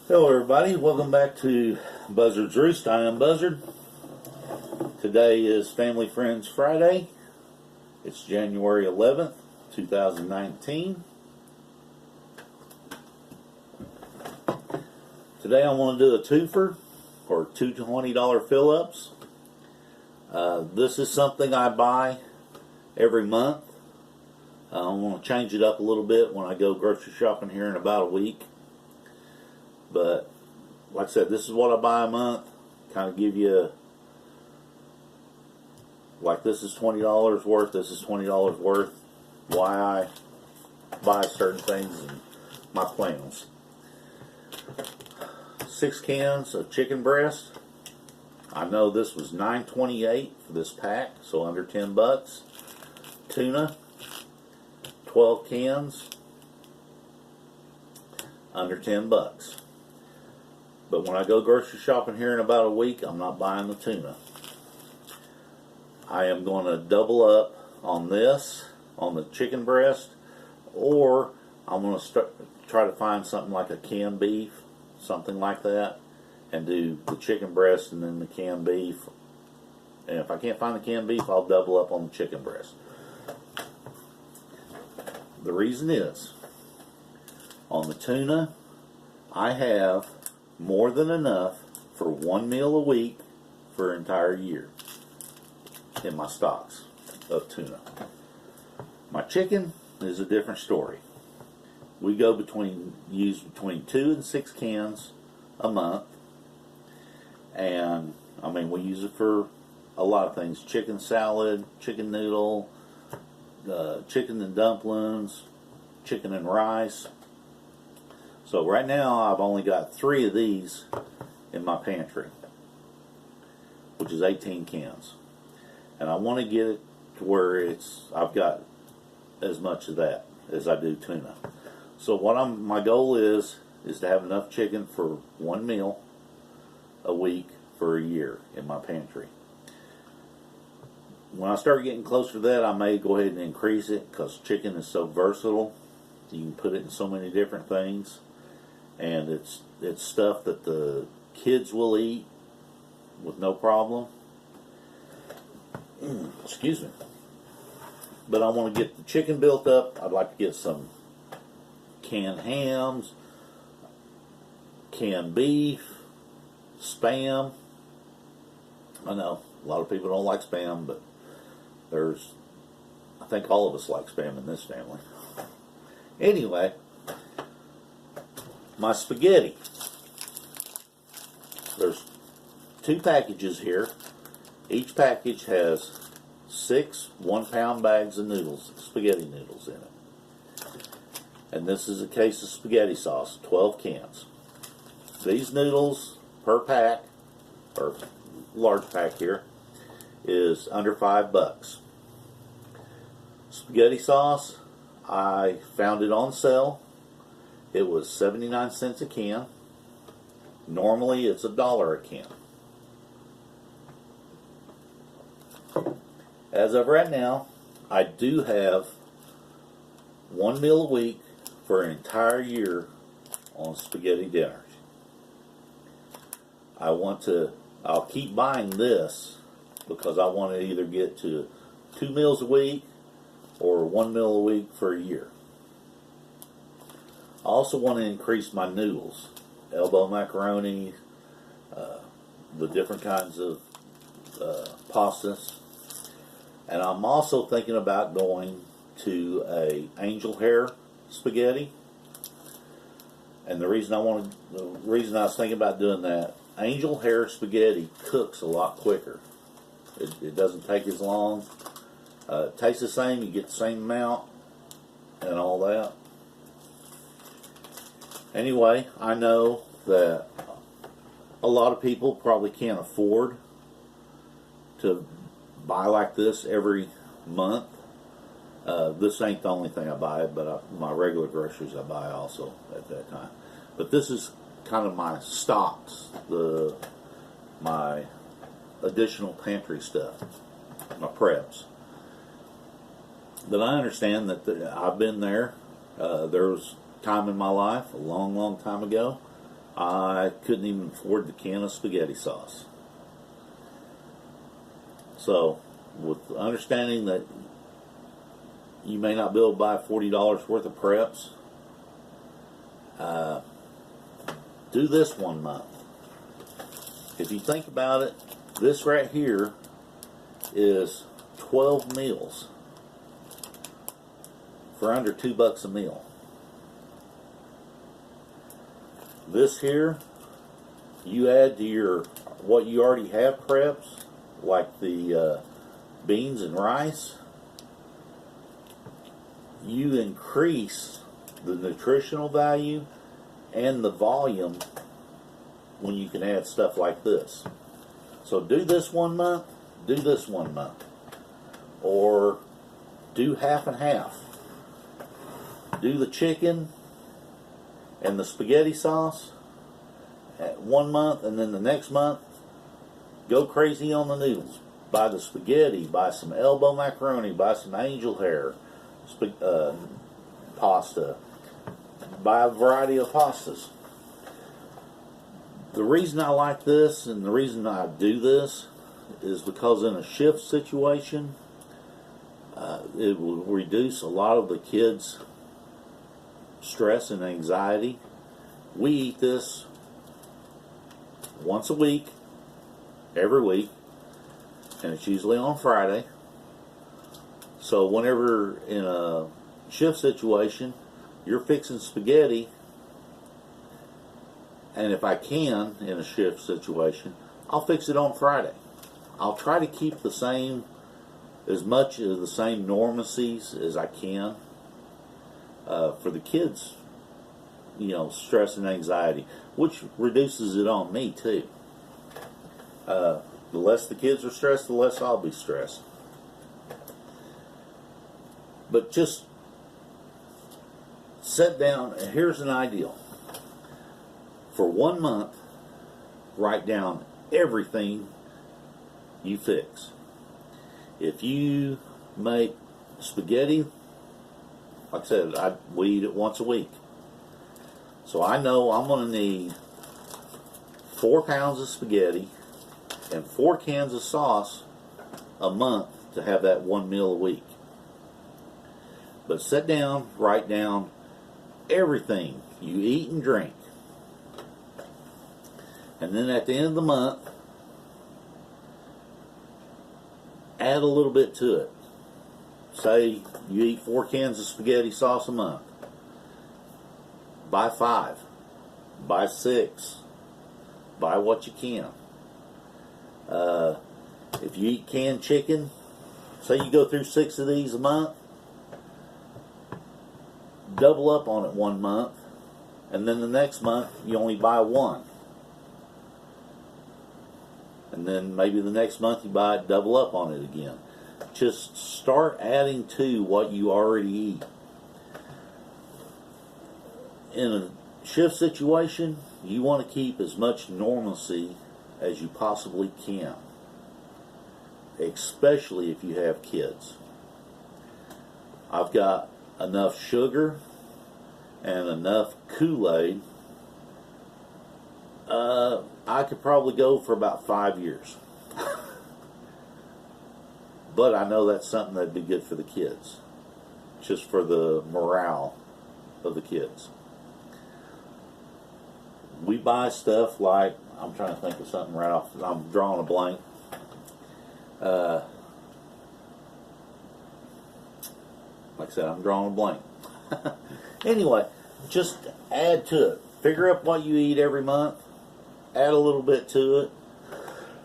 Hello everybody, welcome back to Buzzard-Roost. I am Buzzard. Today is Family Friends Friday. It's January 11th, 2019. Today I want to do a twofer, or two $20 fill-ups. This is something I buy every month. I want to change it up a little bit when I go grocery shopping here in about a week. But like I said, this is what I buy a month. Kind of give you, like, this is $20 worth, this is $20 worth, why I buy certain things and my plans. 6 cans of chicken breast. I know this was $9.28 for this pack, so under 10 bucks. Tuna, 12 cans, under 10 bucks. But when I go grocery shopping here in about a week, I'm not buying the tuna. I am going to double up on this, on the chicken breast, or I'm going to try to find something like a canned beef, something like that, and do the chicken breast and then the canned beef. And if I can't find the canned beef, I'll double up on the chicken breast. The reason is, on the tuna, I have more than enough for one meal a week for an entire year in my stocks of tuna. My chicken is a different story. We go use between 2 and 6 cans a month, and I mean, we use it for a lot of things: chicken salad, chicken noodle, chicken and dumplings, chicken and rice. So right now I've only got 3 of these in my pantry, which is 18 cans. And I want to get it to where I've got as much of that as I do tuna. So what my goal is to have enough chicken for one meal a week for a year in my pantry. When I start getting closer to that, I may go ahead and increase it, because chicken is so versatile. You can put it in so many different things. And it's stuff that the kids will eat with no problem. Excuse me. But I want to get the chicken built up. I'd like to get some canned hams, canned beef, Spam. I know a lot of people don't like Spam, but I think all of us like Spam in this family. Anyway, my spaghetti. There's 2 packages here. Each package has 6 1-pound bags of noodles, spaghetti noodles in it. And this is a case of spaghetti sauce, 12 cans. These noodles per pack, or large pack here, is under 5 bucks. Spaghetti sauce, I found it on sale. It was 79 cents a can. Normally it's $1 a can. As of right now, I do have one meal a week for an entire year on spaghetti dinners. I'll keep buying this because I want to either get to 2 meals a week or 1 meal a week for a year. I also want to increase my noodles, elbow macaroni, the different kinds of pastas. And I'm also thinking about going to a angel hair spaghetti. And the reason I was thinking about doing that, angel hair spaghetti cooks a lot quicker. It doesn't take as long. It tastes the same. You get the same amount and all that. Anyway, I know that a lot of people probably can't afford to buy like this every month. This ain't the only thing I buy, but my regular groceries I buy also at that time. But this is kind of my stocks, my additional pantry stuff, my preps. But I understand that I've been there. There was time in my life, a long, long time ago, I couldn't even afford the can of spaghetti sauce. So, with understanding that you may not be able to buy $40 worth of preps, do this 1 month. If you think about it, this right here is 12 meals for under $2 a meal. This here, you add to your what you already have preps, like the beans and rice. You increase the nutritional value and the volume when you can add stuff like this. So do this 1 month, do this 1 month, or do half and half. Do the chicken and the spaghetti sauce at 1 month, and then the next month go crazy on the noodles. Buy the spaghetti, buy some elbow macaroni, buy some angel hair pasta, buy a variety of pastas. The reason I like this and the reason I do this is because in a shift situation, it will reduce a lot of the kids' stress and anxiety. We eat this once a week, every week, and it's usually on Friday. So whenever in a shift situation, you're fixing spaghetti, and if I can, in a shift situation, I'll fix it on Friday. I'll try to keep the same, as much of the same normacies as I can for the kids, stress and anxiety, which reduces it on me too. The less the kids are stressed, the less I'll be stressed. But just sit down, and here's an ideal. For 1 month, write down everything you fix. If you make spaghetti, like I said, we eat it once a week. So I know I'm going to need 4 pounds of spaghetti and 4 cans of sauce a month to have that 1 meal a week. But sit down, write down everything you eat and drink. And then at the end of the month, add a little bit to it. Say you eat 4 cans of spaghetti sauce a month. Buy 5. Buy 6. Buy what you can. If you eat canned chicken, say you go through 6 of these a month, double up on it 1 month, and then the next month you only buy 1. And then maybe the next month you buy it, double up on it again. Just start adding to what you already eat. In a shift situation, you want to keep as much normalcy as you possibly can, especially if you have kids. I've got enough sugar and enough Kool-Aid. I could probably go for about 5 years. But I know that's something that'd be good for the kids, just for the morale of the kids. We buy stuff like, I'm trying to think of something right off, I'm drawing a blank. Like I said, I'm drawing a blank. Anyway, just add to it. Figure up what you eat every month. Add a little bit to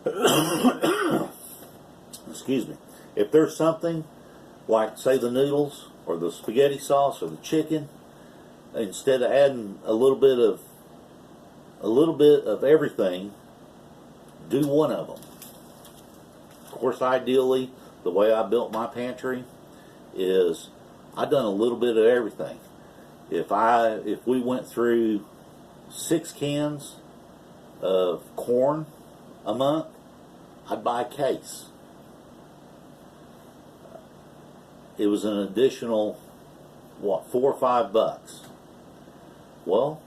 it. Excuse me. If there's something like, say, the noodles or the spaghetti sauce or the chicken, instead of adding a little bit of everything, do one of them. Of course, ideally, the way I built my pantry is I've done a little bit of everything. If we went through 6 cans of corn a month, I'd buy a case. It was an additional, $4 or $5. Well,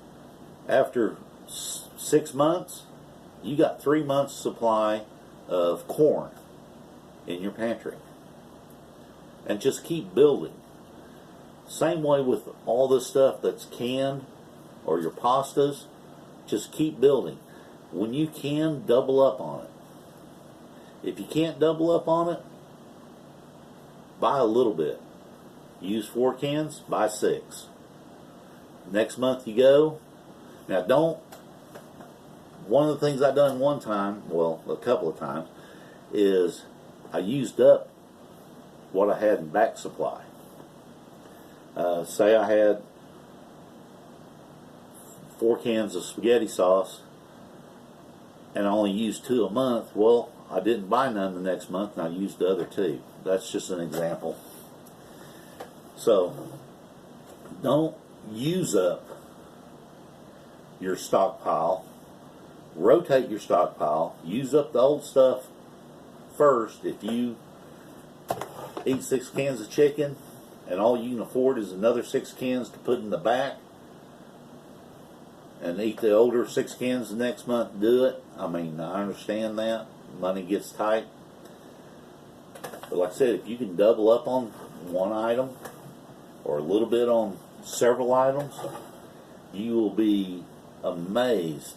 after 6 months, you got 3 months supply of corn in your pantry. And just keep building. Same way with all this stuff that's canned or your pastas, just keep building. When you can, double up on it. If you can't double up on it, buy a little bit. Use 4 cans, buy 6. Next month you go. Now one of the things I done one time, well, a couple of times, is I used up what I had in back supply. Say I had 4 cans of spaghetti sauce and I only used 2 a month. Well, I didn't buy none the next month and I used the other 2. That's just an example. So don't use up your stockpile. Rotate your stockpile. Use up the old stuff first. If you eat 6 cans of chicken and all you can afford is another 6 cans to put in the back, and eat the older 6 cans the next month, do it. I mean, I understand that. Money gets tight. But like I said, if you can double up on one item or a little bit on several items, you will be amazed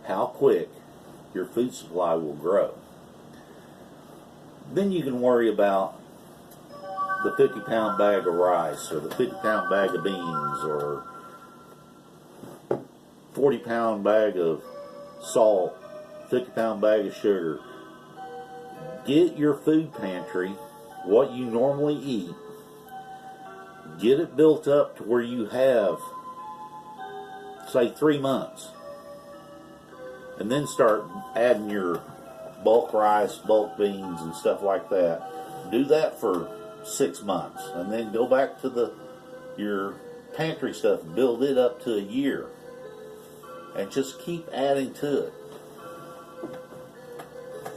how quick your food supply will grow. Then you can worry about the 50-pound bag of rice or the 50-pound bag of beans or 40-pound bag of salt, 50-pound bag of sugar. Get your food pantry, what you normally eat, get it built up to where you have, say, 3 months. And then start adding your bulk rice, bulk beans, and stuff like that. Do that for 6 months. And then go back to your pantry stuff and build it up to a year. And just keep adding to it.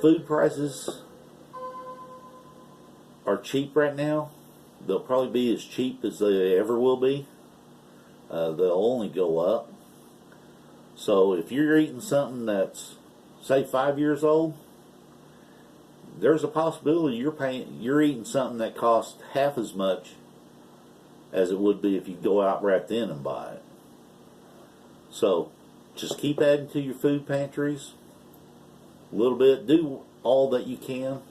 Food prices are cheap right now. They'll probably be as cheap as they ever will be. They'll only go up. So if you're eating something that's, say, 5 years old, there's a possibility you're eating something that costs half as much as it would be if you go out right then and buy it. So just keep adding to your food pantries a little bit. Do all that you can.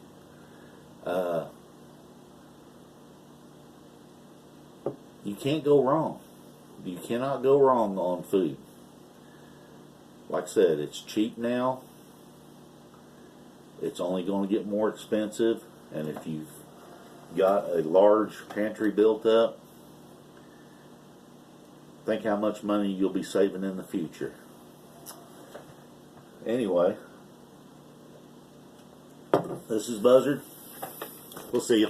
You can't go wrong. You cannot go wrong on food. Like I said, it's cheap now. It's only going to get more expensive. And if you've got a large pantry built up, think how much money you'll be saving in the future. Anyway, this is Buzzard. We'll see you.